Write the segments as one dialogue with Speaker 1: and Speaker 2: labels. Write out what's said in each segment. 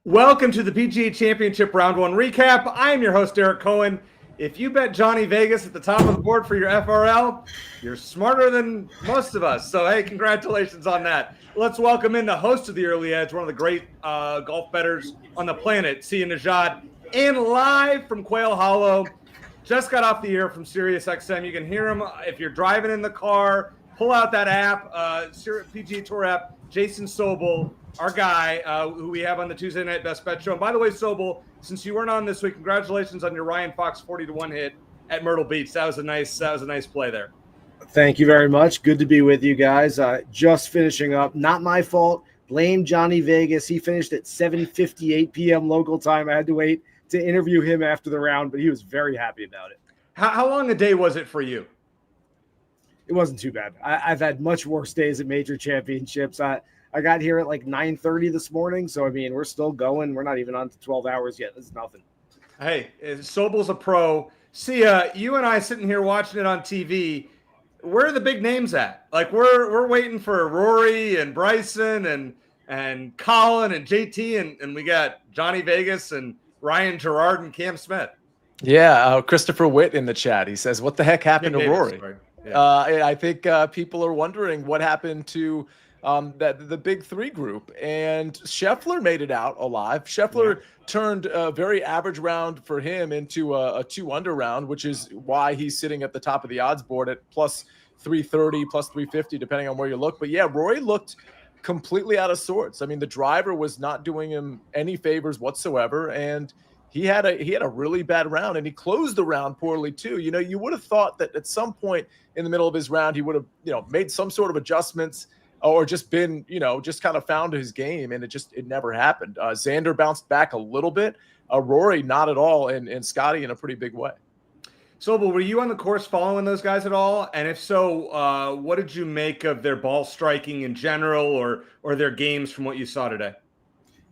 Speaker 1: Welcome to the PGA Championship Round 1 recap. I am your host, Derek Cohen. If you bet Johnny Vegas at the top of the board for your FRL, you're smarter than most of us. So, hey, congratulations on that. Let's welcome in the host of the Early Edge, one of the great golf bettors on the planet, Nejad, and live from Quail Hollow. Just got off the air from Sirius XM. You can hear him if you're driving in the car. Pull out that app, PGA Tour app. Jason Sobel, our guy, who we have on the Tuesday Night Best Bet Show. And by the way, Sobel, since you weren't on this week, congratulations on your Ryan Fox 40-1 hit at Myrtle Beach. That was a nice play there.
Speaker 2: Thank you very much. Good to be with you guys. Just finishing up. Not my fault. Blame Johnny Vegas. He finished at 7:58 p.m. local time. I had to wait to interview him after the round, but he was very happy about it.
Speaker 1: How long a day was it for you?
Speaker 2: It wasn't too bad. I've had much worse days at major championships. I got here at like 9:30 this morning, so I mean we're still going. We're not even on to 12 hours yet. It's nothing.
Speaker 1: Hey, Sobel's a pro. See, you and I sitting here watching it on TV. Where are the big names at? Like we're waiting for Rory and Bryson and Colin and JT and we got Johnny Vegas and Ryan Gerard and Cam Smith.
Speaker 3: Yeah, Christopher Witt in the chat. He says, "What the heck happened to Rory?" Yeah. I think people are wondering what happened to the big three group. And Scheffler made it out alive. Scheffler turned a very average round for him into a 2-under round, which is why he's sitting at the top of the odds board at plus 330, plus 350, depending on where you look. But yeah, Rory looked completely out of sorts. I mean, the driver was not doing him any favors whatsoever, and he had a really bad round, and he closed the round poorly too. You know, you would have thought that at some point in the middle of his round, he would have, made some sort of adjustments or just been, just kind of found his game, and it never happened. Xander bounced back a little bit. Rory, not at all, and Scotty in a pretty big way.
Speaker 1: Sobel, were you on the course following those guys at all? And if so, what did you make of their ball striking in general or their games from what you saw today?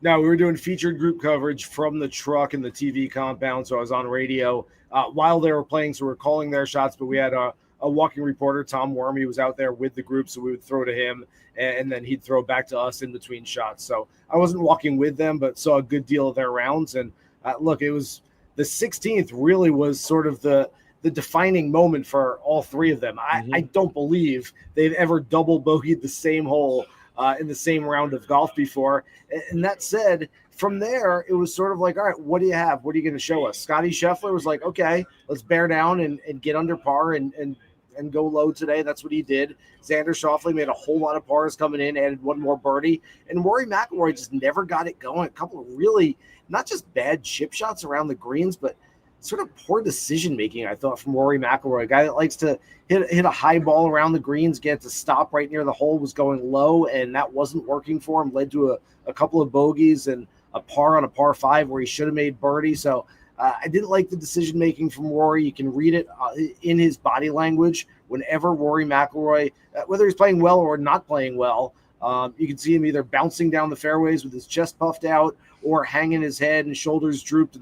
Speaker 2: No, we were doing featured group coverage from the truck in the TV compound, so I was on radio while they were playing, so we were calling their shots, but we had a walking reporter, Tom Worm. He was out there with the group, so we would throw to him, and then he'd throw back to us in between shots. So I wasn't walking with them, but saw a good deal of their rounds. And look, it was the 16th really was sort of the defining moment for all three of them. I don't believe they've ever double bogeyed the same hole in the same round of golf before. And that said, from there, it was sort of like, all right, what do you have? What are you going to show us? Scotty Scheffler was like, okay, let's bear down and get under par and go low today. That's what he did. Xander Schauffele made a whole lot of pars coming in, added one more birdie. And Rory McIlroy just never got it going. A couple of really, not just bad chip shots around the greens, but sort of poor decision-making, I thought, from Rory McIlroy. A guy that likes to hit a high ball around the greens, get to stop right near the hole, was going low, and that wasn't working for him. Led to a couple of bogeys and a par on a par 5 where he should have made birdie. So I didn't like the decision-making from Rory. You can read it in his body language whenever Rory McIlroy, whether he's playing well or not playing well, you can see him either bouncing down the fairways with his chest puffed out or hanging his head and shoulders drooped.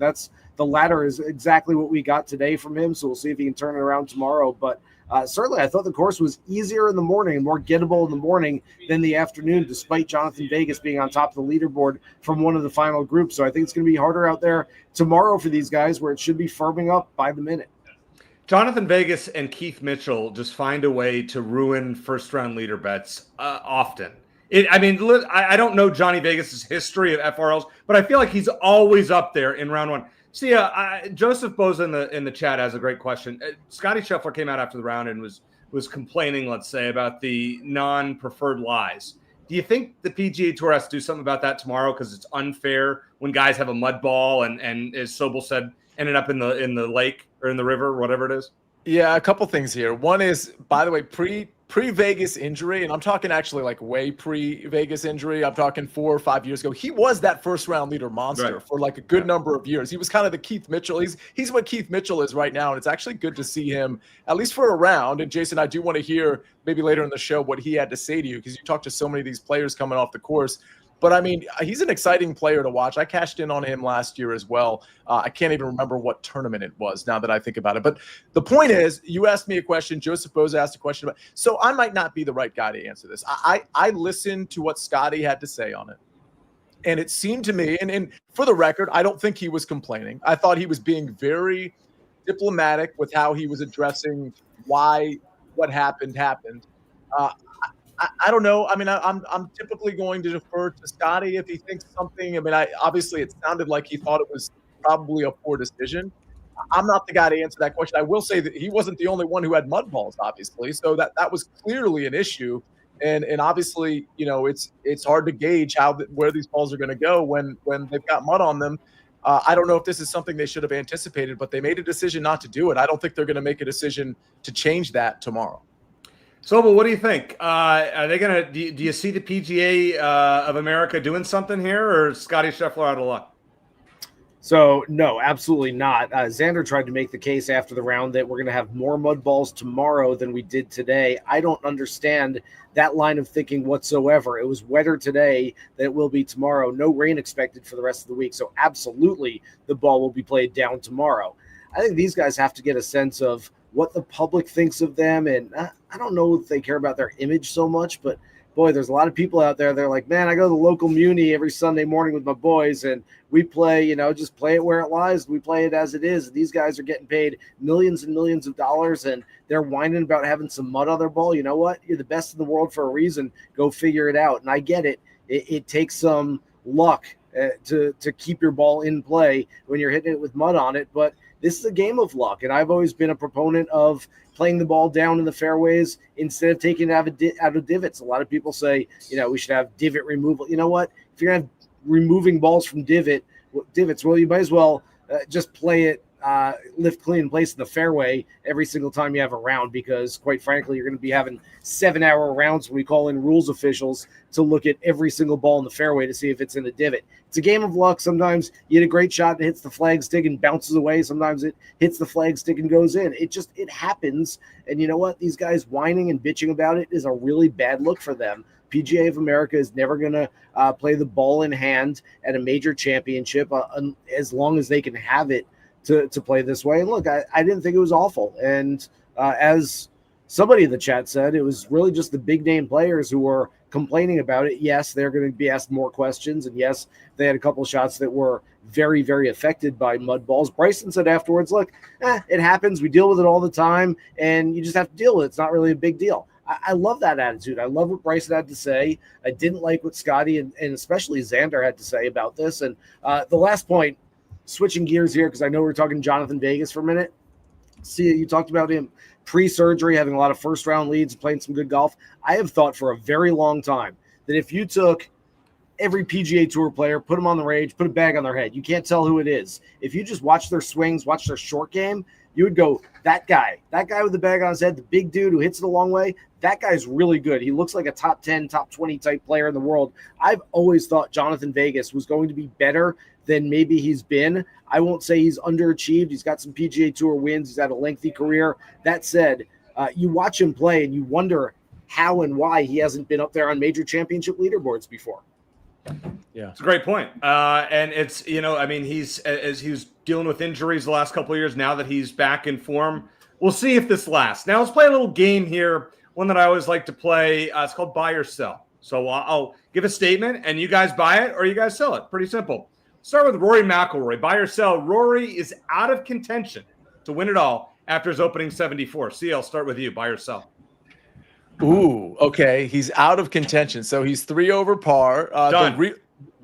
Speaker 2: The latter is exactly what we got today from him, so we'll see if he can turn it around tomorrow. But certainly I thought the course was easier in the morning and more gettable in the morning than the afternoon, despite Jonathan Vegas being on top of the leaderboard from one of the final groups. So I think it's going to be harder out there tomorrow for these guys, where it should be firming up by the minute.
Speaker 1: Jonathan Vegas and Keith Mitchell just find a way to ruin first-round leader bets often. I don't know Johnny Vegas's history of FRLs, but I feel like he's always up there in round one. See, Joseph Boza in the chat has a great question. Scotty Scheffler came out after the round and was complaining, let's say, about the non-preferred lies. Do you think the PGA Tour has to do something about that tomorrow because it's unfair when guys have a mud ball and as Sobel said, ended up in the lake or in the river, whatever it is?
Speaker 3: Yeah, a couple things here. One is, by the way, pre-Vegas injury, and I'm talking actually like way pre-Vegas injury. I'm talking 4 or 5 years ago. He was that first-round leader monster for like a good number of years. He was kind of the Keith Mitchell. He's what Keith Mitchell is right now, and it's actually good to see him, at least for a round. And Jason, I do want to hear maybe later in the show what he had to say to you, because you talked to so many of these players coming off the course. But, I mean, he's an exciting player to watch. I cashed in on him last year as well. I can't even remember what tournament it was now that I think about it. But the point is, you asked me a question. Joseph Boza asked a question about – so I might not be the right guy to answer this. I listened to what Scotty had to say on it. And it seemed to me, and for the record, I don't think he was complaining. I thought he was being very diplomatic with how he was addressing why what happened. I don't know. I mean, I'm typically going to defer to Scotty if he thinks something. I mean, obviously it sounded like he thought it was probably a poor decision. I'm not the guy to answer that question. I will say that he wasn't the only one who had mud balls, obviously. So that was clearly an issue. And obviously, it's hard to gauge where these balls are going to go when they've got mud on them. I don't know if this is something they should have anticipated, but they made a decision not to do it. I don't think they're going to make a decision to change that tomorrow.
Speaker 1: Sobel, what do you think? Are they going to? Do you see the PGA of America doing something here, or is Scotty Scheffler out of luck?
Speaker 2: So, no, absolutely not. Xander tried to make the case after the round that we're going to have more mud balls tomorrow than we did today. I don't understand that line of thinking whatsoever. It was wetter today than it will be tomorrow. No rain expected for the rest of the week. So, absolutely, the ball will be played down tomorrow. I think these guys have to get a sense of what the public thinks of them. And I don't know if they care about their image so much, but boy, there's a lot of people out there. They're like, man, I go to the local muni every Sunday morning with my boys, and we play, just play it where it lies. We play it as it is. These guys are getting paid millions and millions of dollars, and they're whining about having some mud on their ball. You know what? You're the best in the world for a reason. Go figure it out. And I get it. It takes some luck to keep your ball in play when you're hitting it with mud on it. But this is a game of luck, and I've always been a proponent of playing the ball down in the fairways instead of taking it out of divots. A lot of people say, we should have divot removal. You know what? If you're going to have removing balls from divots, well, you might as well just play it lift clean place in the fairway every single time you have a round, because quite frankly, you're going to be having 7-hour rounds when we call in rules officials to look at every single ball in the fairway to see if it's in a divot. It's a game of luck. Sometimes you hit a great shot and it hits the flag stick and bounces away. Sometimes it hits the flag stick and goes in. It happens. And you know what? These guys whining and bitching about it is a really bad look for them. PGA of America is never going to play the ball in hand at a major championship as long as they can have it to play this way. And look, I didn't think it was awful. And as somebody in the chat said, it was really just the big name players who were complaining about it. Yes, they're going to be asked more questions. And yes, they had a couple of shots that were very, very affected by mud balls. Bryson said afterwards, look, it happens. We deal with it all the time, and you just have to deal with it. It's not really a big deal. I love that attitude. I love what Bryson had to say. I didn't like what Scotty and especially Xander had to say about this. And the last point, switching gears here, because I know we're talking Jonathan Vegas for a minute. See, you talked about him pre-surgery, having a lot of first-round leads, playing some good golf. I have thought for a very long time that if you took every PGA Tour player, put them on the range, put a bag on their head, you can't tell who it is. If you just watch their swings, watch their short game, you would go, that guy with the bag on his head, the big dude who hits it a long way, that guy's really good. He looks like a top 10, top 20 type player in the world. I've always thought Jonathan Vegas was going to be better than maybe he's been. I won't say he's underachieved. He's got some PGA Tour wins. He's had a lengthy career. That said, you watch him play and you wonder how and why he hasn't been up there on major championship leaderboards before.
Speaker 1: Yeah, it's a great point. And it's, he's as he was dealing with injuries the last couple of years. Now that he's back in form, we'll see if this lasts. Now let's play a little game here. One that I always like to play. It's called buy or sell. So I'll give a statement and you guys buy it or you guys sell it. Pretty simple. Start with Rory McIlroy. Buy or sell. Rory is out of contention to win it all after his opening 74. CL, start with you. Buy or sell.
Speaker 3: Ooh, okay. He's out of contention. So he's 3 over par.
Speaker 1: Done.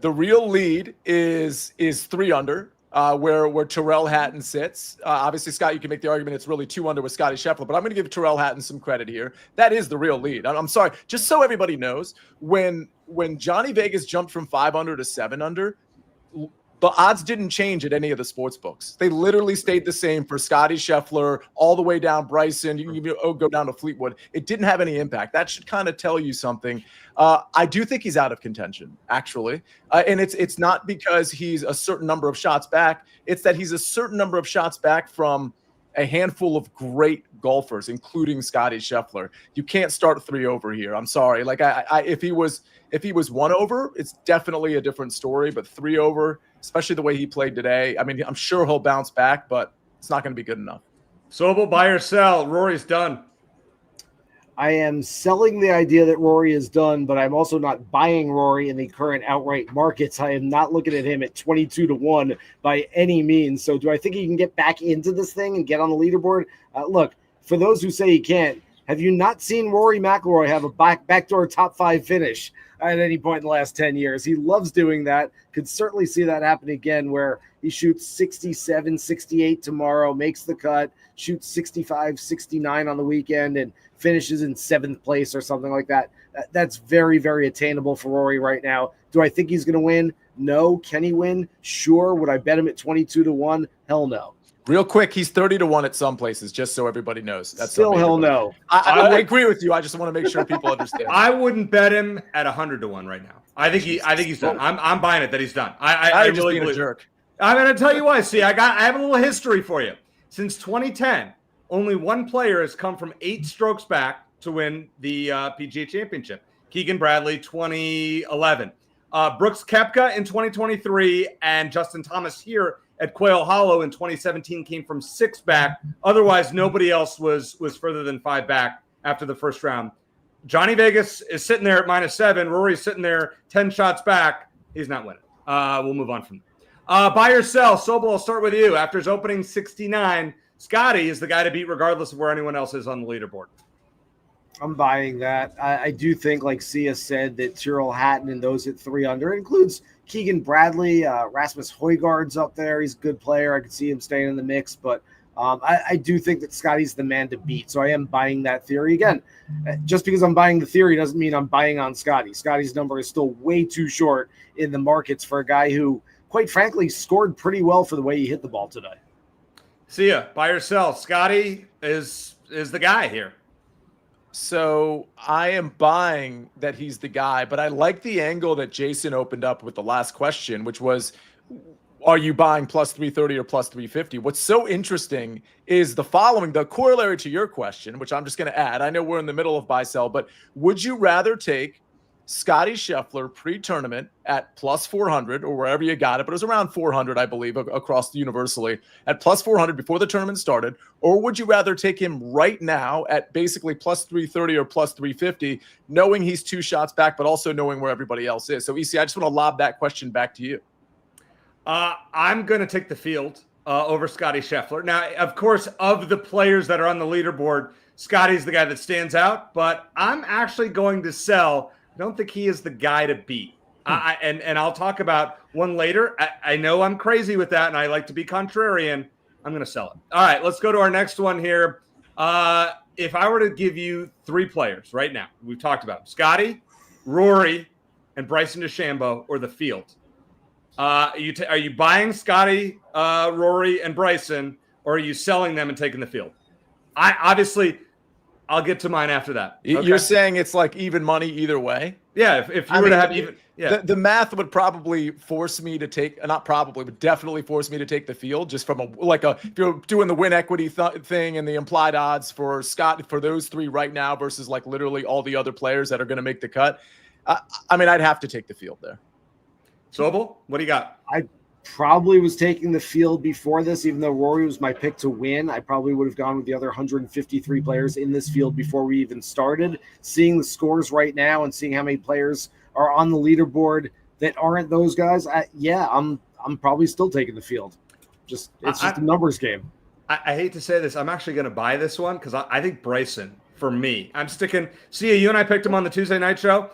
Speaker 3: The real lead is 3 under, where Tyrrell Hatton sits. Obviously, Scott, you can make the argument it's really 2 under with Scotty Scheffler, but I'm going to give Tyrrell Hatton some credit here. That is the real lead. I'm sorry. Just so everybody knows, when Johnny Vegas jumped from 5 under to 7 under, the odds didn't change at any of the sports books. They literally stayed the same for Scotty Scheffler all the way down Bryson. You can go down to Fleetwood. It didn't have any impact. That should kind of tell you something. I do think he's out of contention, actually. And it's not because he's a certain number of shots back. It's that he's a certain number of shots back from a handful of great golfers, including Scotty Scheffler. You can't start 3 over here. I'm sorry. Like if he was 1 over, it's definitely a different story. But 3 over, especially the way he played today, I mean, I'm sure he'll bounce back, but it's not going to be good enough.
Speaker 1: Sobel, buy or sell. Rory's done.
Speaker 2: I am selling the idea that Rory is done, but I'm also not buying Rory in the current outright markets. I am not looking at him at 22-1 by any means. So do I think he can get back into this thing and get on the leaderboard? Look, for those who say he can't, have you not seen Rory McIlroy have a backdoor top 5 finish at any point in the last 10 years? He loves doing that. Could certainly see that happen again, where he shoots 67, 68 tomorrow, makes the cut, shoots 65, 69 on the weekend, and finishes in 7th place or something like that. That's very, very attainable for Rory right now. Do I think he's going to win? No. Can he win? Sure. Would I bet him at 22-1? Hell no.
Speaker 3: Real quick, he's 30-1 at some places, just so everybody knows. That's
Speaker 2: still hell no.
Speaker 3: I agree with you. I just want to make sure people understand.
Speaker 1: I wouldn't bet him at 100-1 right now. I think he's done. I'm buying it that he's done. I really believe. A jerk. I'm going to tell you why. See, I have a little history for you. Since 2010, only one player has come from 8 strokes back to win the PGA Championship. Keegan Bradley, 2011. Brooks Koepka in 2023, and Justin Thomas here at Quail Hollow in 2017 came from 6 back. Otherwise, nobody else was further than 5 back after the first round. Johnny Vegas is sitting there at -7. Rory's sitting there 10 shots back. He's not winning. We'll move on from there. Buy or sell. Sobel, I'll start with you. After his opening 69, Scotty is the guy to beat regardless of where anyone else is on the leaderboard.
Speaker 2: I'm buying that. I do think, like Sia said, that Tyrrell Hatton and those at 3 under includes Keegan Bradley, Rasmus Højgaard's up there. He's a good player. I could see him staying in the mix, but I do think that Scotty's the man to beat. So I am buying that theory. Again, just because I'm buying the theory doesn't mean I'm buying on Scotty. Scotty's number is still way too short in the markets for a guy who, quite frankly, scored pretty well for the way he hit the ball today.
Speaker 1: Sia, buy or sell. Scotty is the guy here.
Speaker 3: So I am buying that he's the guy, but I like the angle that Jason opened up with the last question, which was, are you buying plus 330 or plus 350? What's so interesting is the following, the corollary to your question, which I'm just going to add. I know we're in the middle of buy sell, but would you rather take Scotty Scheffler pre-tournament at plus 400 or wherever you got it, but it was around 400, I believe, across universally at plus 400 before the tournament started? Or would you rather take him right now at basically plus 330 or plus 350, knowing he's 2 shots back, but also knowing where everybody else is? So, EC, I just want to lob that question back to you.
Speaker 1: I'm going to take the field over Scotty Scheffler. Now, of course, of the players that are on the leaderboard, Scotty's the guy that stands out, but I'm actually going to sell. I don't think he is the guy to beat. And I'll talk about one later. I know I'm crazy with that, and I like to be contrarian. I'm going to sell it. All right, let's go to our next one here. If I were to give you 3 players right now, we've talked about them, Scotty, Rory, and Bryson DeChambeau, or the field. Are you buying Scotty, Rory, and Bryson, or are you selling them and taking the field? I'll get to mine after that. Okay?
Speaker 3: You're saying it's like even money either way?
Speaker 1: Yeah, if you were to have even, yeah.
Speaker 3: The math would probably force me to take, not probably, but definitely force me to take the field, just from if you're doing the win equity thing and the implied odds for Scott for those 3 right now versus like literally all the other players that are going to make the cut. I'd have to take the field there.
Speaker 1: Sobel, what do you got?
Speaker 2: I probably was taking the field before this, even though Rory was my pick to win. I probably would have gone with the other 153 players in this field before we even started. Seeing the scores right now and seeing how many players are on the leaderboard that aren't those guys, I'm probably still taking the field. It's just a numbers game.
Speaker 1: I hate to say this. I'm actually going to buy this one because I think Bryson, for me, I'm sticking. See, you and I picked him on the Tuesday night show.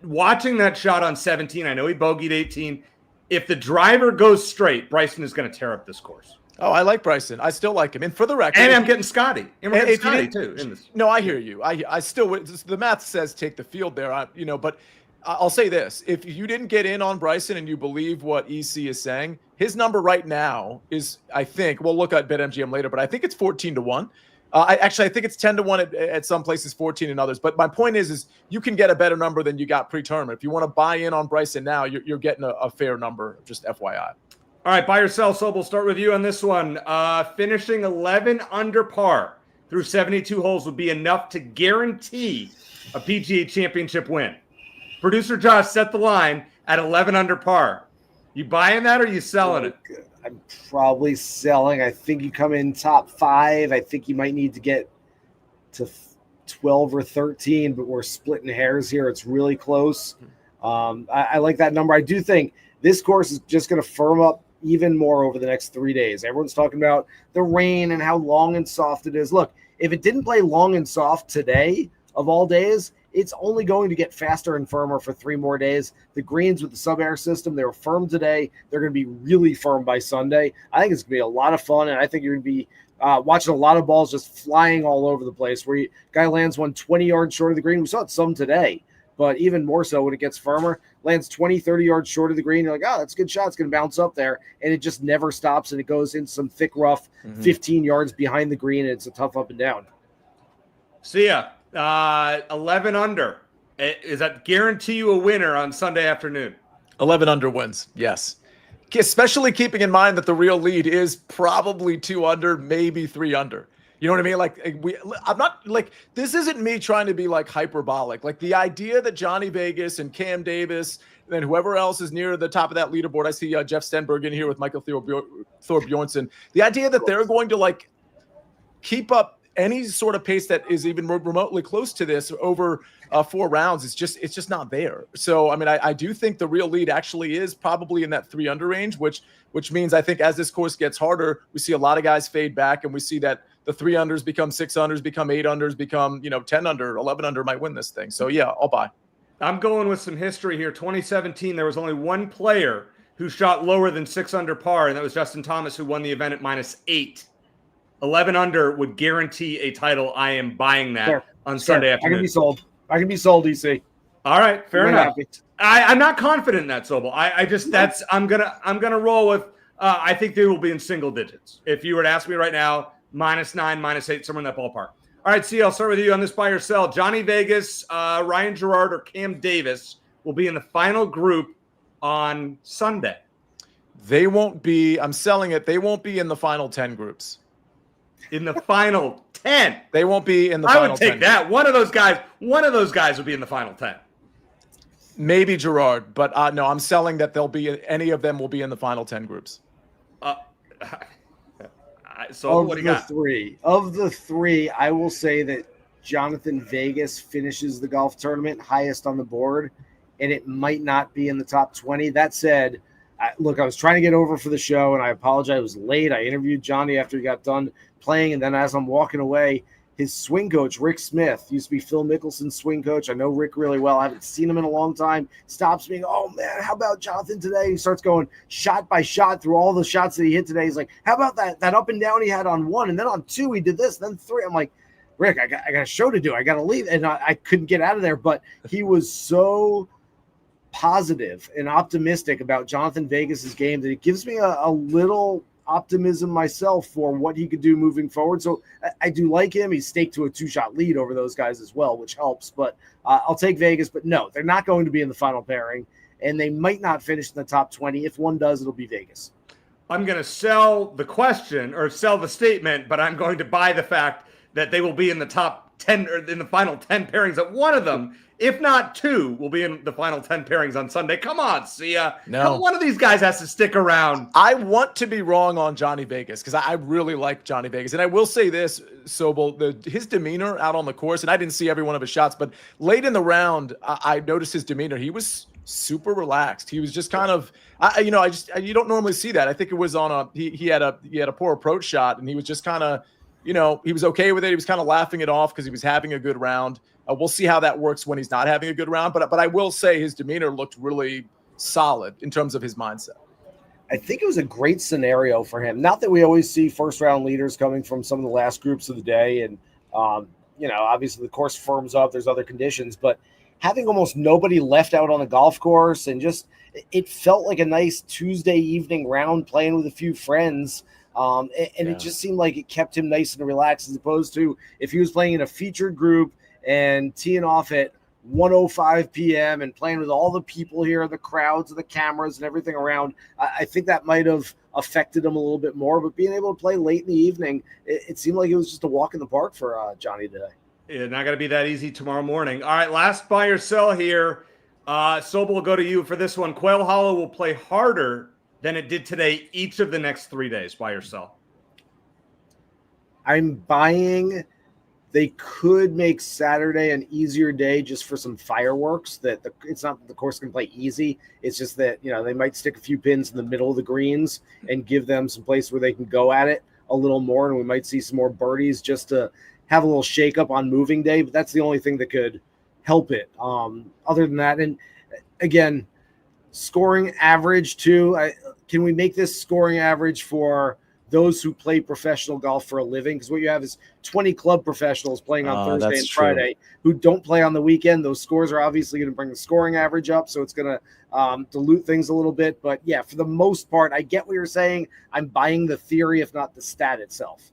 Speaker 1: Watching that shot on 17, I know he bogeyed 18. If the driver goes straight, Bryson is going to tear up this course.
Speaker 3: Oh, I like Bryson. I still like him. And for the record,
Speaker 1: and I'm getting Scotty. And we're getting Scotty too.
Speaker 3: No, I hear you. I still, the math says take the field there. But I'll say this: if you didn't get in on Bryson and you believe what EC is saying, his number right now is, I think, we'll look at BetMGM later, but I think it's 14-1. I think it's 10-1 at some places, 14 in others. But my point is you can get a better number than you got pre-tournament. If you want to buy in on Bryson now, you're getting a fair number, just FYI.
Speaker 1: All right, buy or sell. So we'll start with you on this one. Finishing 11 under par through 72 holes would be enough to guarantee a PGA Championship win. Producer Josh set the line at 11 under par. You buying that or are you selling it?
Speaker 2: I'm probably selling. I think you come in top 5. I think you might need to get to 12 or 13, but we're splitting hairs here. It's really close. I like that number. I do think this course is just going to firm up even more over the next 3 days. Everyone's talking about the rain and how long and soft it is. Look, if it didn't play long and soft today of all days, it's only going to get faster and firmer for 3 more days. The greens with the sub-air system, they were firm today. They're going to be really firm by Sunday. I think it's going to be a lot of fun, and I think you're going to be watching a lot of balls just flying all over the place where guy lands one 20 yards short of the green. We saw it some today, but even more so when it gets firmer, lands 20, 30 yards short of the green. You're like, oh, that's a good shot. It's going to bounce up there. And it just never stops, and it goes into some thick rough 15 yards behind the green, and it's a tough up and down.
Speaker 1: See ya. 11 under. Does that guarantee you a winner on Sunday afternoon?
Speaker 3: 11 under wins, yes. Especially keeping in mind that the real lead is probably 2 under, maybe 3 under. You know what I mean? Like I'm not like, this isn't me trying to be like hyperbolic. Like the idea that Johnny Vegas and Cam Davis and whoever else is near the top of that leaderboard. I see Jeff Stenberg in here with Michael Thorbjornsen. The idea that they're going to like keep up any sort of pace that is even remotely close to this over 4 rounds, it's just not there. So, I mean, I do think the real lead actually is probably in that 3 under range, which means I think as this course gets harder, we see a lot of guys fade back, and we see that the 3 unders become 6 unders, become 8 unders, become, 10 under, 11 under might win this thing. So yeah, I'll buy.
Speaker 1: I'm going with some history here. 2017, there was only one player who shot lower than 6 under par, and that was Justin Thomas, who won the event at -8. 11 under would guarantee a title. I am buying that on Sunday afternoon.
Speaker 2: I can be sold, EC.
Speaker 1: All right, fair enough. I'm not confident in that, Sobel. I'm gonna roll with. I think they will be in single digits. If you were to ask me right now, -9, -8, somewhere in that ballpark. All right, C, I'll start with you on this buy or sell. Johnny Vegas, Ryan Gerard, or Cam Davis will be in the final group on Sunday.
Speaker 3: They won't be. I'm selling it. They won't be in the final 10 groups.
Speaker 1: In the final 10.
Speaker 3: They won't be in the final 10.
Speaker 1: I would take that. One of those guys would be in the final 10.
Speaker 3: Maybe Gerard, but no, I'm selling that any of them will be in the final 10 groups.
Speaker 1: So what do you got?
Speaker 2: Of the three, I will say that Jonathan Vegas finishes the golf tournament highest on the board, and it might not be in the top 20. That said, I was trying to get over for the show, and I apologize. I was late. I interviewed Johnny after he got done playing, and then as I'm walking away, his swing coach, Rick Smith, used to be Phil Mickelson's swing coach. I know Rick really well. I haven't seen him in a long time. Stops me. Oh, man, how about Jonathan today? He starts going shot by shot through all the shots that he hit today. He's like, how about that up and down he had on 1, and then on 2 he did this, then 3. I'm like, Rick, I got a show to do. I got to leave. And I couldn't get out of there, but he was so positive and optimistic about Jonathan Vegas's game that it gives me a little optimism myself for what he could do moving forward. So I do like him. He's staked to a 2-shot lead over those guys as well, which helps. But I'll take Vegas. But no, they're not going to be in the final pairing, and they might not finish in the top 20. If one does, it'll be Vegas.
Speaker 1: I'm going to sell the question or sell the statement, but I'm going to buy the fact that they will be in the top 10 or in the final 10 pairings. That one of them, if not 2, will be in the final 10 pairings on Sunday. Come on, Sia.
Speaker 3: No.
Speaker 1: One of these guys has to stick around.
Speaker 3: I want to be wrong on Johnny Vegas because I really like Johnny Vegas. And I will say this, Sobel, his demeanor out on the course, and I didn't see every one of his shots, but late in the round, I noticed his demeanor. He was super relaxed. He was just kind of, you don't normally see that. I think it was on he had a poor approach shot, and he was just kind of, he was okay with it. He was kind of laughing it off because he was having a good round. We'll see how that works when he's not having a good round. But I will say his demeanor looked really solid in terms of his mindset.
Speaker 2: I think it was a great scenario for him. Not that we always see first-round leaders coming from some of the last groups of the day. And, obviously the course firms up. There's other conditions. But having almost nobody left out on the golf course and just it felt like a nice Tuesday evening round playing with a few friends. It just seemed like it kept him nice and relaxed as opposed to if he was playing in a featured group and teeing off at 1:05 p.m. and playing with all the people here, the crowds and the cameras and everything around. I think that might have affected him a little bit more, but being able to play late in the evening, it seemed like it was just a walk in the park for Johnny today.
Speaker 1: It's not going to be that easy tomorrow morning. All right, last buy or sell here. Sobel will go to you for this one. Quail Hollow will play harder than it did today each of the next 3 days. Buy or sell?
Speaker 2: I'm buying They could make Saturday an easier day just for some fireworks. It's not that the course can play easy. It's just that, they might stick a few pins in the middle of the greens and give them some place where they can go at it a little more. And we might see some more birdies just to have a little shakeup on moving day. But that's the only thing that could help it. Other than that, and again, scoring average too. Can we make this scoring average for those who play professional golf for a living? Because what you have is 20 club professionals playing on Thursday and Friday who don't play on the weekend. Those scores are obviously going to bring the scoring average up, so it's going to dilute things a little bit. But yeah, for the most part, I get what you're saying. I'm buying the theory, if not the stat itself.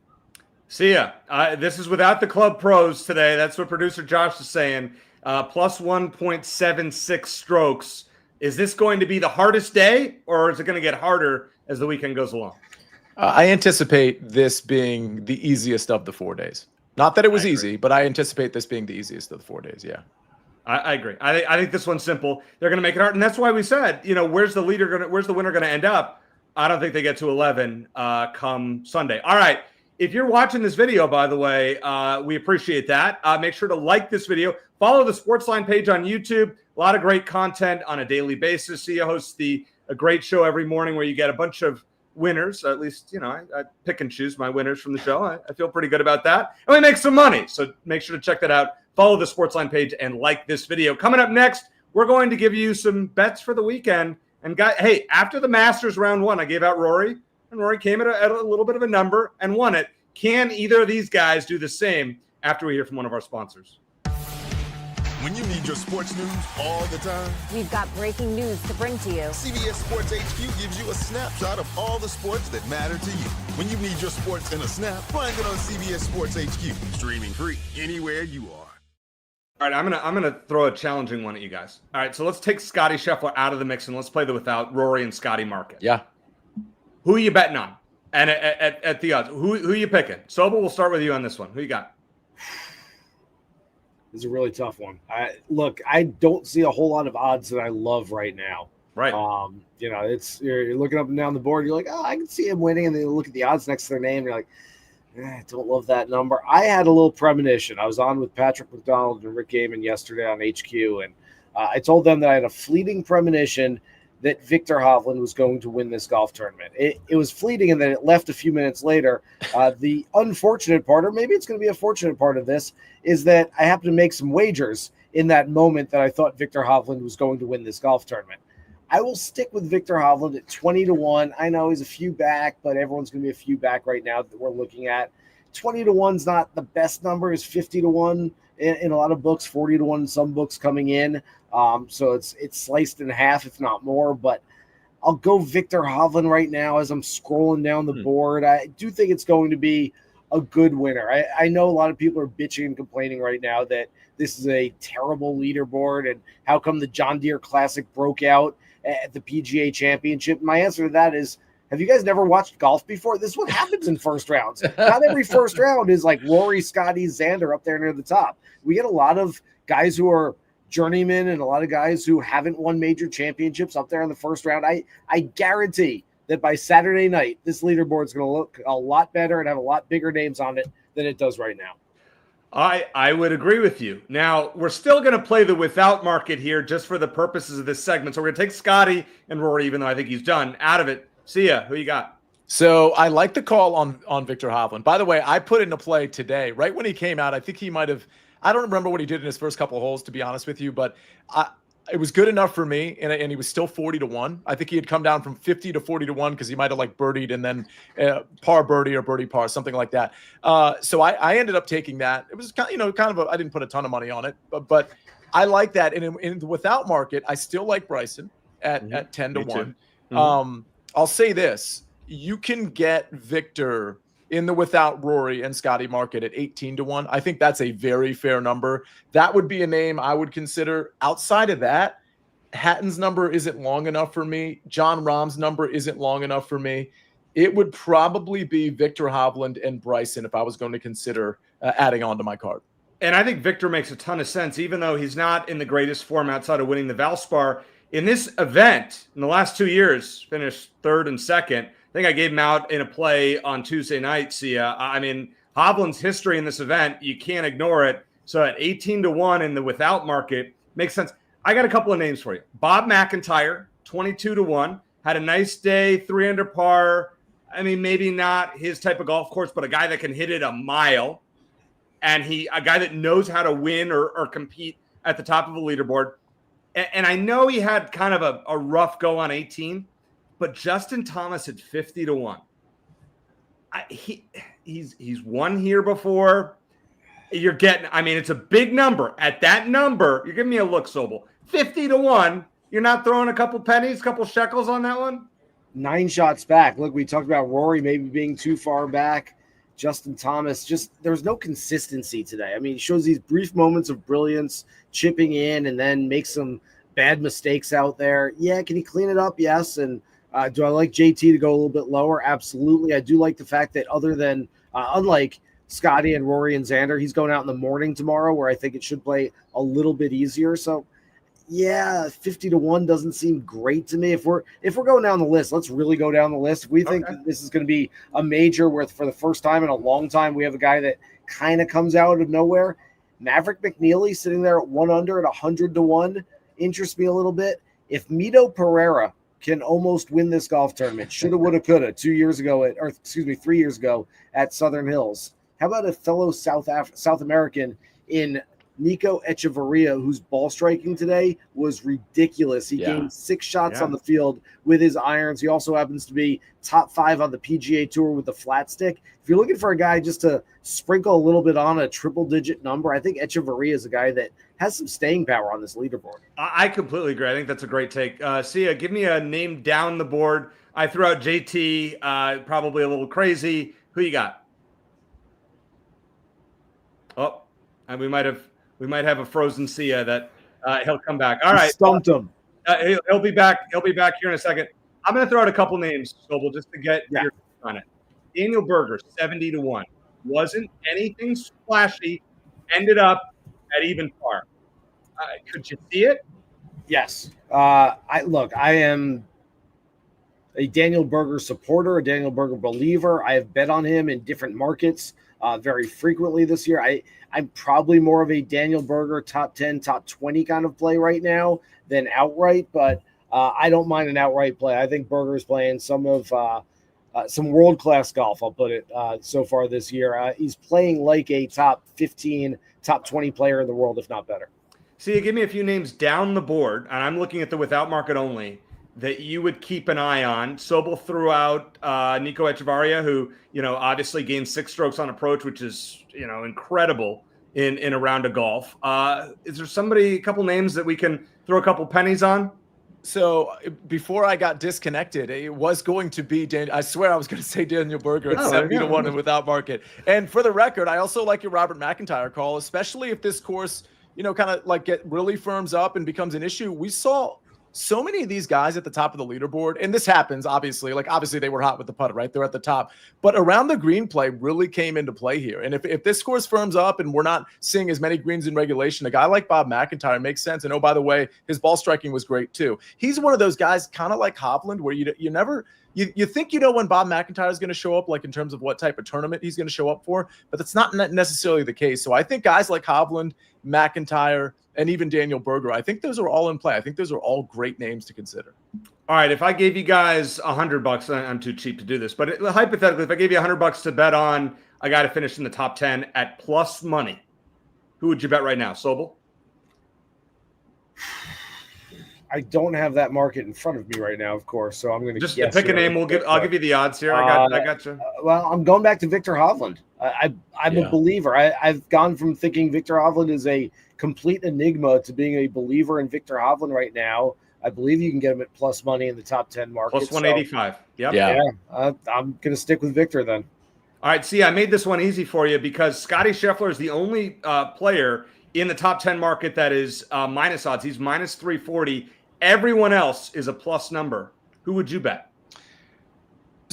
Speaker 1: See ya. This is without the club pros today. That's what producer Josh is saying. Plus 1.76 strokes. Is this going to be the hardest day, or is it going to get harder as the weekend goes along?
Speaker 3: I anticipate this being the easiest of the 4 days. Not that it was easy, but I anticipate this being the easiest of the 4 days. Yeah,
Speaker 1: I agree. I think this one's simple. They're going to make it hard, and that's why we said, where's the winner going to end up? I don't think they get to 11 come Sunday. All right. If you're watching this video, by the way, we appreciate that. Make sure to like this video. Follow the SportsLine page on YouTube. A lot of great content on a daily basis. Sia hosts a great show every morning where you get a bunch of winners. At least, I pick and choose my winners from the show. I feel pretty good about that. And we make some money. So make sure to check that out. Follow the SportsLine page and like this video. Coming up next, we're going to give you some bets for the weekend. And hey, after the Masters round 1, I gave out Rory. And Rory came at a little bit of a number and won it. Can either of these guys do the same after we hear from one of our sponsors?
Speaker 4: When you need your sports news all the time,
Speaker 5: we've got breaking news to bring to you.
Speaker 4: CBS Sports HQ gives you a snapshot of all the sports that matter to you. When you need your sports in a snap, find it on CBS Sports HQ, streaming free anywhere you are.
Speaker 1: All right, I'm gonna throw a challenging one at you guys. All right, so let's take Scotty Scheffler out of the mix and let's play the without Rory and Scotty market.
Speaker 3: Yeah.
Speaker 1: Who are you betting on? And at the odds, who are you picking? Sobel, we'll start with you on this one. Who you got?
Speaker 2: This is a really tough one. I don't see a whole lot of odds that I love right now.
Speaker 1: Right.
Speaker 2: You're looking up and down the board. You're like, oh, I can see him winning. And then you look at the odds next to their name. You're like, I don't love that number. I had a little premonition. I was on with Patrick McDonald and Rick Gaiman yesterday on HQ. And I told them that I had a fleeting premonition that Victor Hovland was going to win this golf tournament. It was fleeting, and then it left a few minutes later. The unfortunate part, or maybe it's going to be a fortunate part of this, is that I happened to make some wagers in that moment that I thought Victor Hovland was going to win this golf tournament. I will stick with Victor Hovland at 20-1. I know he's a few back, but everyone's going to be a few back right now that we're looking at. 20-1 is not the best number. It's 50-1 in a lot of books, 40-1 in some books coming in. So it's sliced in half, if not more. But I'll go Victor Hovland right now as I'm scrolling down the board. I do think it's going to be a good winner. I know a lot of people are bitching and complaining right now that this is a terrible leaderboard and how come the John Deere Classic broke out at the PGA Championship. My answer to that is, have you guys never watched golf before? This is what happens in first rounds. Not every first round is like Rory, Scotty, Xander up there near the top. We get a lot of guys who are journeymen and a lot of guys who haven't won major championships up there in the first round. I guarantee that by Saturday night, this leaderboard is going to look a lot better and have a lot bigger names on it than it does right now.
Speaker 1: I would agree with you. Now, we're still going to play the without market here just for the purposes of this segment. So we're going to take Scotty and Rory, even though I think he's done, out of it. See ya. Who you got?
Speaker 3: So I like the call on Victor Hovland. By the way, I put into play today, right when he came out. I think he might have, I don't remember what he did in his first couple of holes, to be honest with you, but it was good enough for me, and he was still 40-1. I think he had come down from 50 to 40-1 because he might have like birdied and then par birdie or birdie par, something like that. So I ended up taking that. It was kind of I didn't put a ton of money on it, but I like that. And in the without market, I still like Bryson at 10-1. I'll say this: you can get Victor in the without Rory and Scotty market at 18-1. I think that's a very fair number. That would be a name I would consider. Outside of that, Hatton's number isn't long enough for me. John Rahm's number isn't long enough for me. It would probably be Victor Hovland and Bryson if I was going to consider adding on to my card.
Speaker 1: And I think Victor makes a ton of sense, even though he's not in the greatest form outside of winning the Valspar. In this event, in the last 2 years, finished third and second. I think I gave him out in a play on Tuesday night, Sia. I mean, Hovland's history in this event, you can't ignore it. So at 18-1 in the without market makes sense. I got a couple of names for you. Bob McIntyre, 22-1, had a nice day, 3 under par. I mean, maybe not his type of golf course, but a guy that can hit it a mile. And a guy that knows how to win or compete at the top of the leaderboard. And I know he had kind of a rough go on 18, but Justin Thomas at 50-1. He's won here before. You're getting, I mean, it's a big number. At that number, you're giving me a look, Sobel. 50-1. You're not throwing a couple pennies, couple shekels on that one?
Speaker 2: 9 shots back. Look, we talked about Rory maybe being too far back. Justin Thomas, there's no consistency today. I mean, he shows these brief moments of brilliance, chipping in, and then makes some bad mistakes out there. Yeah, can he clean it up? Yes. And do I like JT to go a little bit lower? Absolutely. I do like the fact that other than, unlike Scotty and Rory and Xander, he's going out in the morning tomorrow where I think it should play a little bit easier. So, yeah, 50-1 doesn't seem great to me. If we're going down the list, let's really go down the list. If we think that this is going to be a major where for the first time in a long time we have a guy that kind of comes out of nowhere, Maverick McNeely sitting there at 1 under at 100-1 interests me a little bit. If Mito Pereira can almost win this golf tournament, shoulda, woulda, coulda, 3 years ago at Southern Hills. How about a fellow South American in Nico Echeverria, whose ball striking today was ridiculous. He gained 6 shots on the field with his irons. He also happens to be top 5 on the PGA Tour with the flat stick. If you're looking for a guy just to sprinkle a little bit on a triple-digit number, I think Echeverria is a guy that has some staying power on this leaderboard.
Speaker 1: I completely agree. I think that's a great take. Sia, give me a name down the board. I threw out JT, probably a little crazy. Who you got? Oh, and we might have a frozen Sia that he'll come back. All right,
Speaker 2: stumped him.
Speaker 1: He'll be back. He'll be back here in a second. I'm going to throw out a couple names, Sobel, just to get your on it. Daniel Berger, 70-1, wasn't anything splashy. Ended up at even par. Could you see it?
Speaker 2: Yes. I am a Daniel Berger supporter, a Daniel Berger believer. I have bet on him in different markets very frequently this year. I'm probably more of a Daniel Berger top 10, top 20 kind of play right now than outright, but I don't mind an outright play. I think Berger is playing some world-class golf, I'll put it, so far this year. He's playing like a top 15, top 20 player in the world, if not better.
Speaker 1: See, give me a few names down the board, and I'm looking at the without market only, that you would keep an eye on. Sobel threw out Nico Echevarria, who, obviously gained 6 strokes on approach, which is, incredible in a round of golf. Is there a couple names that we can throw a couple pennies on?
Speaker 3: So before I got disconnected, it was going to be I swear I was going to say Daniel Berger at 70-1 and without market. And for the record, I also like your Robert McIntyre call, especially if this course, kind of like really firms up and becomes an issue. We saw so many of these guys at the top of the leaderboard, and this happens, obviously. Obviously, they were hot with the putter, right? They're at the top. But around the green play really came into play here. And if this course firms up and we're not seeing as many greens in regulation, a guy like Bob McIntyre makes sense. And, oh, by the way, his ball striking was great, too. He's one of those guys kind of like Hovland where you never – You think when Bob McIntyre is going to show up, in terms of what type of tournament he's going to show up for, but that's not necessarily the case. So I think guys like Hovland, McIntyre, and even Daniel Berger, I think those are all in play. I think those are all great names to consider.
Speaker 1: All right, if I gave you guys $100, I'm too cheap to do this, but hypothetically, if I gave you $100 to bet on a guy to finish in the top 10 at plus money, who would you bet right now, Sobel?
Speaker 2: I don't have that market in front of me right now, of course, so I'm going to
Speaker 1: just pick a name. I'll give you the odds here. I got you.
Speaker 2: Well, I'm going back to Victor Hovland. I'm a believer. I've gone from thinking Victor Hovland is a complete enigma to being a believer in Victor Hovland right now. I believe you can get him at plus money in the top 10 market.
Speaker 1: Plus 185. Yep.
Speaker 2: Yeah. I'm going to stick with Victor then.
Speaker 1: All right. See, I made this one easy for you because Scotty Scheffler is the only player in the top 10 market that is minus odds. He's minus 340. Everyone else is a plus number. Who would you bet?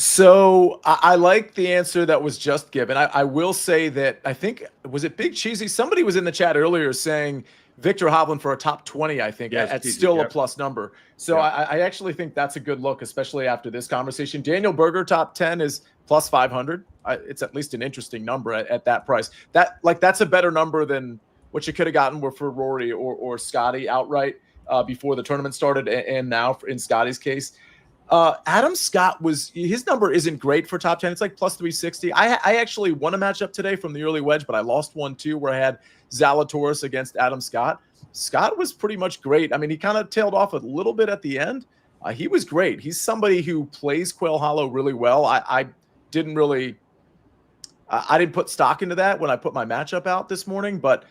Speaker 3: So I like the answer that was just given. I will say that I think, was it Big Cheesy? Somebody was in the chat earlier saying Victor Hovland for a top 20, I think, at still a plus number. So I actually think that's a good look, especially after this conversation. Daniel Berger top 10 is plus 500. It's at least an interesting number at that price. That's a better number than what you could have gotten for Rory or Scotty outright before the tournament started, and now in Scotty's case. Adam Scott his number isn't great for top 10. It's like plus 360. I actually won a matchup today from the early wedge, but I lost one too, where I had Zalatoris against Adam Scott. Scott was pretty much great. I mean, he kind of tailed off a little bit at the end. He was great. He's somebody who plays Quail Hollow really well. I didn't put stock into that when I put my matchup out this morning, but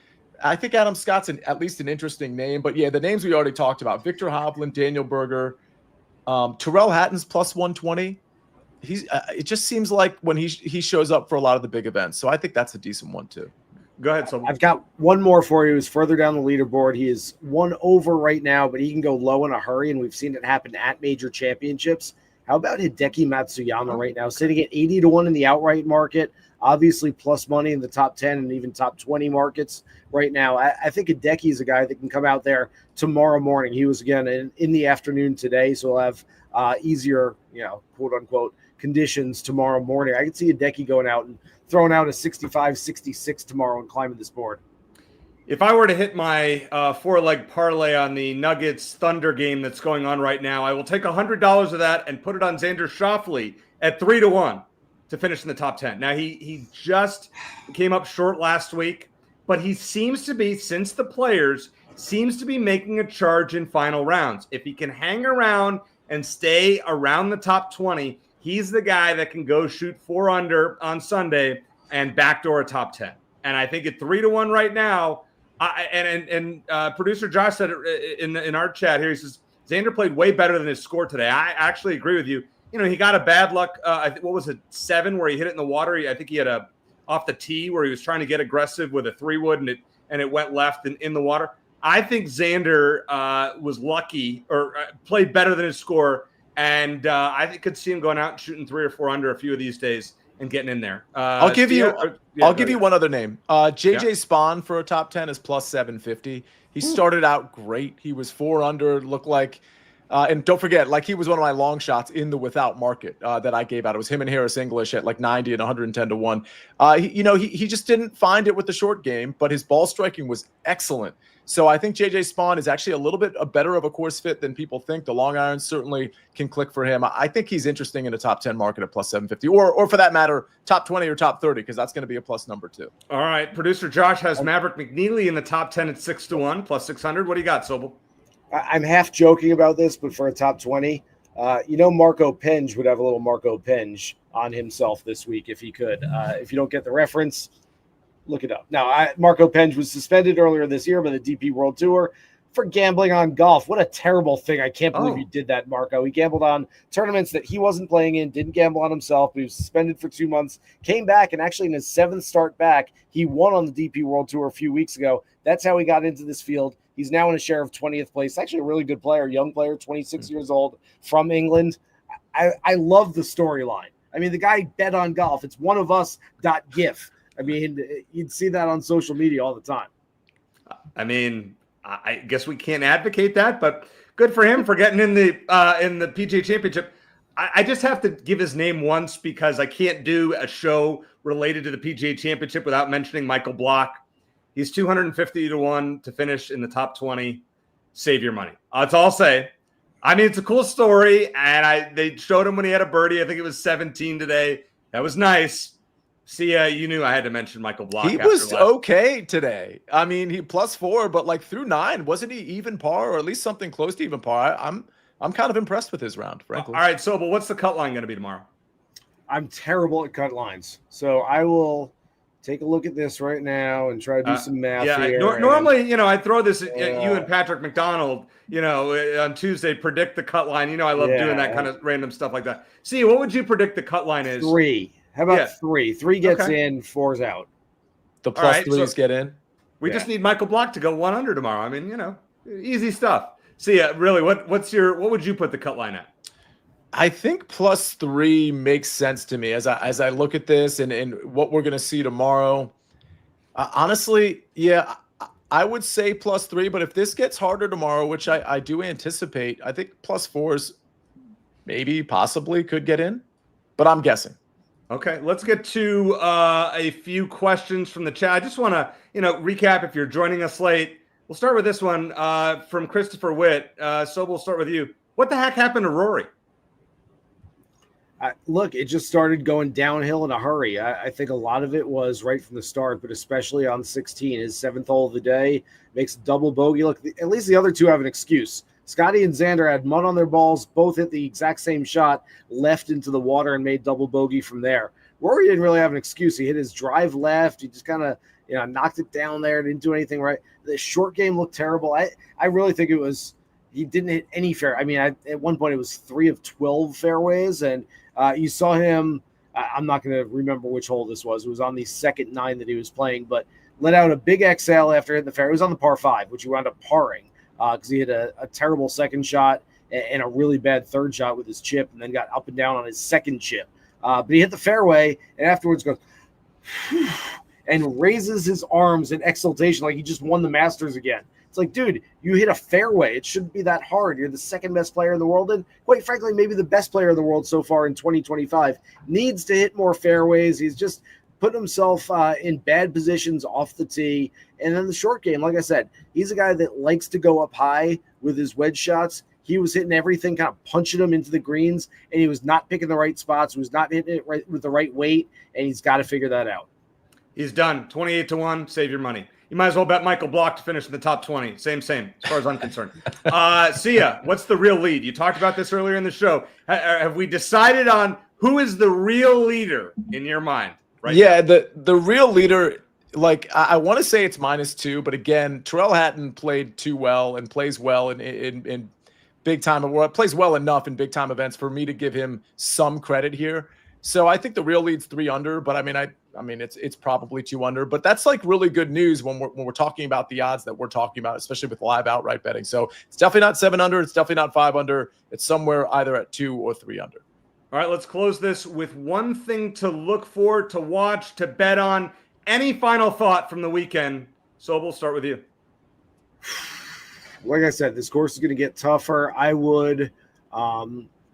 Speaker 3: I think Adam Scott's at least an interesting name. But yeah, the names we already talked about: Victor Hovland, Daniel Berger. Tyrrell Hatton's plus 120. It just seems like when he shows up for a lot of the big events. So I think that's a decent one too.
Speaker 1: Go ahead. So
Speaker 2: I've got one more for you. He's further down the leaderboard. He is one over right now, but he can go low in a hurry, and we've seen it happen at major championships. How about Hideki Matsuyama right now, sitting at 80-1 in the outright market, obviously plus money in the top 10 and even top 20 markets right now. I think Hideki is a guy that can come out there tomorrow morning. He was, again, in the afternoon today, so we'll have easier, quote unquote, conditions tomorrow morning. I can see Hideki going out and throwing out a 65-66 tomorrow and climbing this board.
Speaker 1: If I were to hit my 4-leg parlay on the Nuggets Thunder game that's going on right now, I will take $100 of that and put it on Xander Schauffele at 3-1 to finish in the top 10. Now, he just came up short last week, but he seems to be, since the players, seems to be making a charge in final rounds. If he can hang around and stay around the top 20, he's the guy that can go shoot 4 under on Sunday and backdoor a top 10. And I think at 3-1 right now, producer Josh said it in our chat here, he says, Xander played way better than his score today. I actually agree with you. He got a bad luck. What was it, 7 where he hit it in the water? I think he had a off the tee where he was trying to get aggressive with a 3-wood and it went left in the water. I think Xander was lucky or played better than his score, and I think could see him going out and shooting 3 or 4 under a few of these days and getting in there.
Speaker 3: I'll give you one other name. JJ Spawn for a top 10 is plus 750. He started out great. He was 4 under, looked like. And don't forget, he was one of my long shots in the without market that I gave out. It was him and Harris English at 90 and 110-1. He just didn't find it with the short game, but his ball striking was excellent. So I think JJ Spawn is actually a little bit better of a course fit than people think. The long irons certainly can click for him. I think he's interesting in a top 10 market at plus 750, or for that matter, top 20 or top 30, because that's going to be a plus number too.
Speaker 1: All right. Producer Josh has Maverick McNeely in the top 10 at 6-1, plus 600. What do you got, Sobel?
Speaker 2: I'm half joking about this, but for a top 20, Marco Penge would have a little Marco Penge on himself this week if he could. If you don't get the reference, look it up. Now, Marco Penge was suspended earlier this year by the DP World Tour for gambling on golf. What a terrible thing. I can't believe he did that, Marco. He gambled on tournaments that he wasn't playing in, didn't gamble on himself, but he was suspended for 2 months, came back, and actually in his 7th start back, he won on the DP World Tour a few weeks ago. That's how he got into this field. He's now in a share of 20th place. Actually a really good player, young player, 26 years old, from England. I love the storyline. I mean, the guy bet on golf. It's oneofus.gif. I mean, you'd see that on social media all the time.
Speaker 1: I mean, I guess we can't advocate that, but good for him for getting in the PGA Championship. I just have to give his name once because I can't do a show related to the PGA Championship without mentioning Michael Block. He's 250-1 to finish in the top 20. Save your money. That's all I'll say. I mean, it's a cool story, and they showed him when he had a birdie. I think it was 17 today. That was nice. See, you knew I had to mention Michael Block.
Speaker 3: He was okay today. I mean, he +4, but through 9, wasn't he even par, or at least something close to even par? I'm kind of impressed with his round, frankly.
Speaker 1: All right, Sobel, what's the cut line going to be tomorrow?
Speaker 2: I'm terrible at cut lines, so I will take a look at this right now and try to do some math here.
Speaker 1: Normally, I throw this at you and Patrick McDonald, on Tuesday, predict the cut line. I love doing that kind of random stuff like that. See, what would you predict the cut line is?
Speaker 2: 3. How about 3? 3 gets in, 4's out.
Speaker 3: The plus 3s get in?
Speaker 1: We just need Michael Block to go 1 under tomorrow. I mean, easy stuff. See, really, what would you put the cut line at?
Speaker 3: I think +3 makes sense to me as I look at this and what we're going to see tomorrow. Honestly, yeah, I would say +3, but if this gets harder tomorrow, which I do anticipate, I think +4s maybe possibly could get in, but I'm guessing.
Speaker 1: Okay, let's get to a few questions from the chat. I just want to, recap if you're joining us late. We'll start with this one from Christopher Witt. So we'll start with you. What the heck happened to Rory?
Speaker 2: Look, it just started going downhill in a hurry. I think a lot of it was right from the start, but especially on 16, his 7th hole of the day, makes a double bogey. Look, at least the other two have an excuse. Scotty and Xander had mud on their balls, both hit the exact same shot, left into the water and made double bogey from there. Rory didn't really have an excuse. He hit his drive left. He just kind of, knocked it down there. Didn't do anything right. The short game looked terrible. I really think it was, he didn't hit any fair. I mean, at one point it was 3 of 12 fairways, and you saw him, I'm not going to remember which hole this was. It was on the second 9 that he was playing, but let out a big exhale after hitting the fairway. It was on the par 5, which he wound up parring because he hit a terrible second shot and a really bad third shot with his chip, and then got up and down on his second chip. But he hit the fairway and afterwards goes and raises his arms in exultation like he just won the Masters again. It's like, dude, you hit a fairway. It shouldn't be that hard. You're the second best player in the world, and quite frankly, maybe the best player in the world so far in 2025. Needs to hit more fairways. He's just putting himself in bad positions off the tee. And then the short game, like I said, he's a guy that likes to go up high with his wedge shots. He was hitting everything, kind of punching them into the greens, and he was not picking the right spots. He was not hitting it right with the right weight, and he's got to figure that out.
Speaker 1: He's done. 28-1. Save your money. You might as well bet Michael Block to finish in the top 20. Same, as far as I'm concerned. Sia, what's the real lead? You talked about this earlier in the show. Have we decided on who is the real leader in your mind right now?
Speaker 3: The real leader, like, I want to say it's -2, but again, Terrell Hatton played too well and plays well in big time. Well, plays well enough in big time events for me to give him some credit here. So I think the real lead's 3 under, but I mean it's probably 2 under, but that's like really good news when we're talking about the odds that we're talking about, especially with live outright betting. So it's definitely not 7 under, it's definitely not 5 under. It's somewhere either at 2 or 3 under.
Speaker 1: All right, let's close this with one thing to look for, to watch, to bet on. Any final thought from the weekend? Sobel, we'll start with you.
Speaker 2: Like I said, this course is going to get tougher. I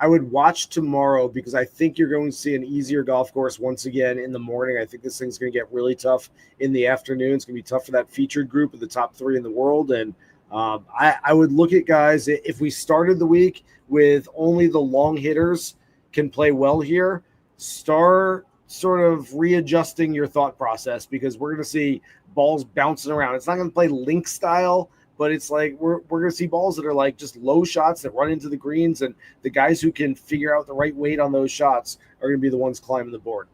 Speaker 2: would watch tomorrow because I think you're going to see an easier golf course once again in the morning. I think this thing's going to get really tough in the afternoon. It's going to be tough for that featured group of the top 3 in the world. And I would look at guys, if we started the week with only the long hitters can play well here, start sort of readjusting your thought process because we're going to see balls bouncing around. It's not going to play link style, but it's like we're going to see balls that are like just low shots that run into the greens, and the guys who can figure out the right weight on those shots are going to be the ones climbing the board.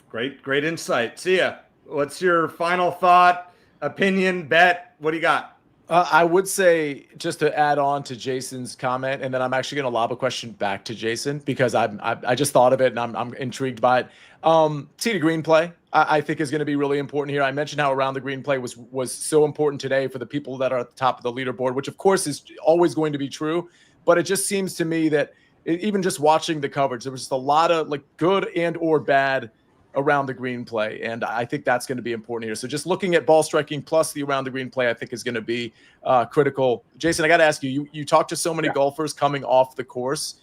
Speaker 1: Great insight. Sia, what's your final thought, opinion, bet? What do you got?
Speaker 3: I would say, just to add on to Jason's comment, and then I'm actually going to lob a question back to Jason because I just thought of it and I'm intrigued by it. Tee to green play, I think is going to be really important here. I mentioned how around the green play was so important today for the people that are at the top of the leaderboard, which of course is always going to be true. But it just seems to me that even just watching the coverage, there was just a lot of like good and or bad around the green play, and I think that's going to be important here. So just looking at ball striking plus the around the green play, I think is going to be critical. Jason, I got to ask you, you talk to so many golfers coming off the course.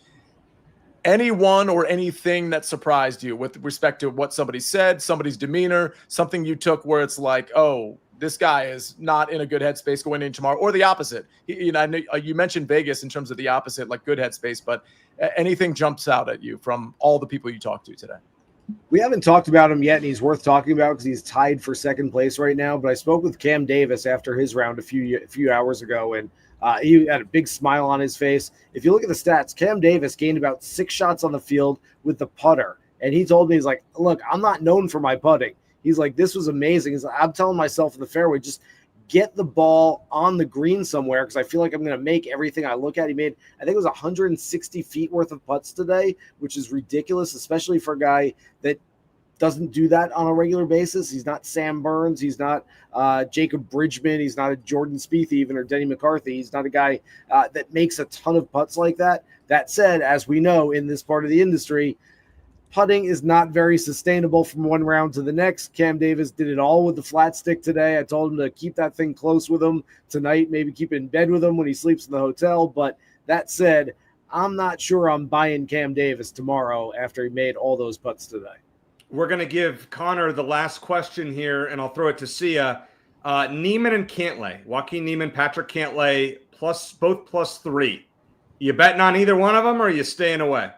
Speaker 3: Anyone or anything that surprised you with respect to what somebody said, somebody's demeanor, something you took where it's like, oh, this guy is not in a good headspace going in tomorrow, or the opposite? You know, you mentioned Vegas in terms of the opposite, like good headspace, but anything jumps out at you from all the people you talked to today?
Speaker 2: We haven't talked about him yet, and he's worth talking about because he's tied for second place right now. But I spoke with Cam Davis after his round a few hours ago, and he had a big smile on his face. If you look at the stats, Cam Davis gained about 6 shots on the field with the putter. And he told me, he's like, look, I'm not known for my putting. He's like, this was amazing. He's like, I'm telling myself in the fairway, just get the ball on the green somewhere because I feel like I'm going to make everything I look at. He made, I think it was 160 feet worth of putts today, which is ridiculous, especially for a guy that doesn't do that on a regular basis. He's not Sam Burns. He's not Jacob Bridgman. He's not a Jordan Spieth even, or Denny McCarthy. He's not a guy that makes a ton of putts like that. That said, as we know in this part of the industry, putting is not very sustainable from one round to the next. Cam Davis did it all with the flat stick today. I told him to keep that thing close with him tonight, maybe keep it in bed with him when he sleeps in the hotel. But that said, I'm not sure I'm buying Cam Davis tomorrow after he made all those putts today.
Speaker 1: We're going to give Connor the last question here, and I'll throw it to Sia. Neiman and Cantlay. Joaquin Neiman, Patrick Cantlay, both +3. You betting on either one of them, or are you staying away?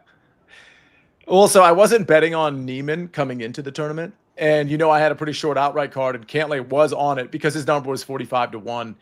Speaker 3: Well, so I wasn't betting on Neiman coming into the tournament. And, I had a pretty short outright card, and Cantlay was on it because his number was 45-1.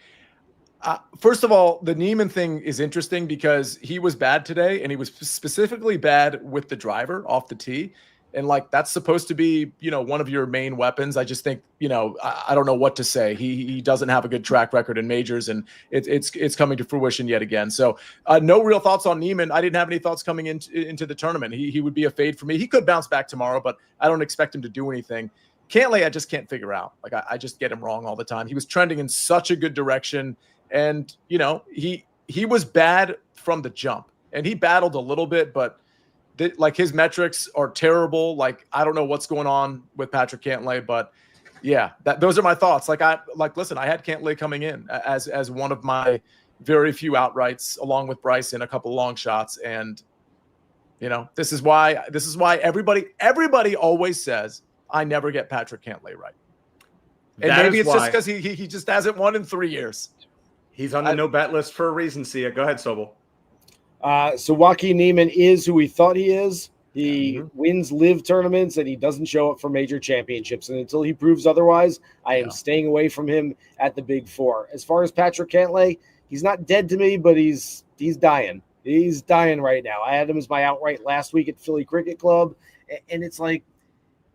Speaker 3: First of all, the Neiman thing is interesting because he was bad today, and he was specifically bad with the driver off the tee. And that's supposed to be, one of your main weapons. I just think, I don't know what to say. He doesn't have a good track record in majors, and it's coming to fruition yet again. So no real thoughts on Neiman. I didn't have any thoughts coming into the tournament. He would be a fade for me. He could bounce back tomorrow, but I don't expect him to do anything. Cantlay, I just can't figure out. I just get him wrong all the time. He was trending in such a good direction, and he was bad from the jump, and he battled a little bit, but his metrics are terrible. I don't know what's going on with Patrick Cantlay, but yeah, those are my thoughts. Listen, I had Cantlay coming in as one of my very few outrights, along with Bryson, a couple long shots. And this is why everybody always says I never get Patrick Cantlay right. And maybe it's just because he just hasn't won in 3 years.
Speaker 1: He's on the no bet list for a reason, Sia. Go ahead, Sobel.
Speaker 2: So Joaquin Neiman is who we thought he is. He wins live tournaments, and he doesn't show up for major championships. And until he proves otherwise, I am staying away from him at the Big Four. As far as Patrick Cantlay, he's not dead to me, but he's dying. He's dying right now. I had him as my outright last week at Philly Cricket Club, and it's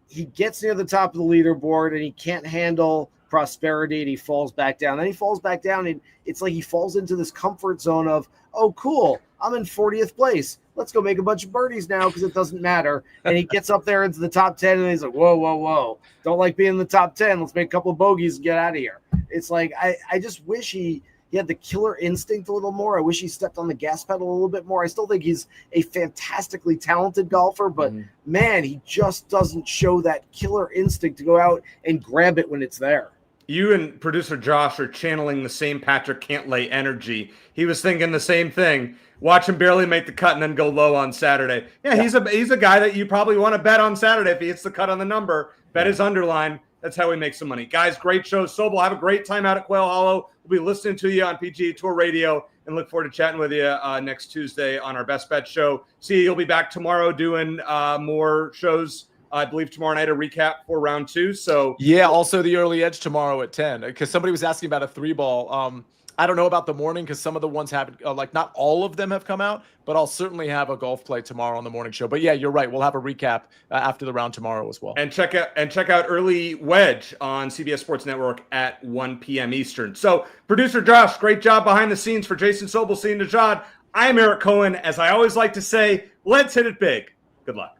Speaker 2: he gets near the top of the leaderboard, and he can't handle prosperity, and he falls back down. Then he falls back down, and it's he falls into this comfort zone of, oh, cool, I'm in 40th place. Let's go make a bunch of birdies now because it doesn't matter. And he gets up there into the top 10, and he's like, whoa, whoa, whoa. Don't like being in the top 10. Let's make a couple of bogeys and get out of here. It's I just wish he had the killer instinct a little more. I wish he stepped on the gas pedal a little bit more. I still think he's a fantastically talented golfer, but man, he just doesn't show that killer instinct to go out and grab it when it's there.
Speaker 1: You and producer Josh are channeling the same Patrick Cantlay energy. He was thinking the same thing. Watch him barely make the cut and then go low on Saturday. Yeah. He's a guy that you probably want to bet on Saturday if he hits the cut on the number. Bet his underline. That's how we make some money. Guys, great show. Sobel, have a great time out at Quail Hollow. We'll be listening to you on PGA Tour Radio and look forward to chatting with you next Tuesday on our Best Bet show. See, you'll be back tomorrow doing more shows. I believe tomorrow night a recap for round 2. So
Speaker 3: yeah, also the early edge tomorrow at 10 because somebody was asking about a 3-ball. I don't know about the morning because some of the ones haven't, not all of them have come out, but I'll certainly have a golf play tomorrow on the morning show. But yeah, you're right. We'll have a recap after the round tomorrow as well.
Speaker 1: And check out early Wedge on CBS Sports Network at 1 p.m. Eastern. So producer Josh, great job behind the scenes for Jason Sobel, Nejad. I'm Eric Cohen. As I always like to say, let's hit it big. Good luck.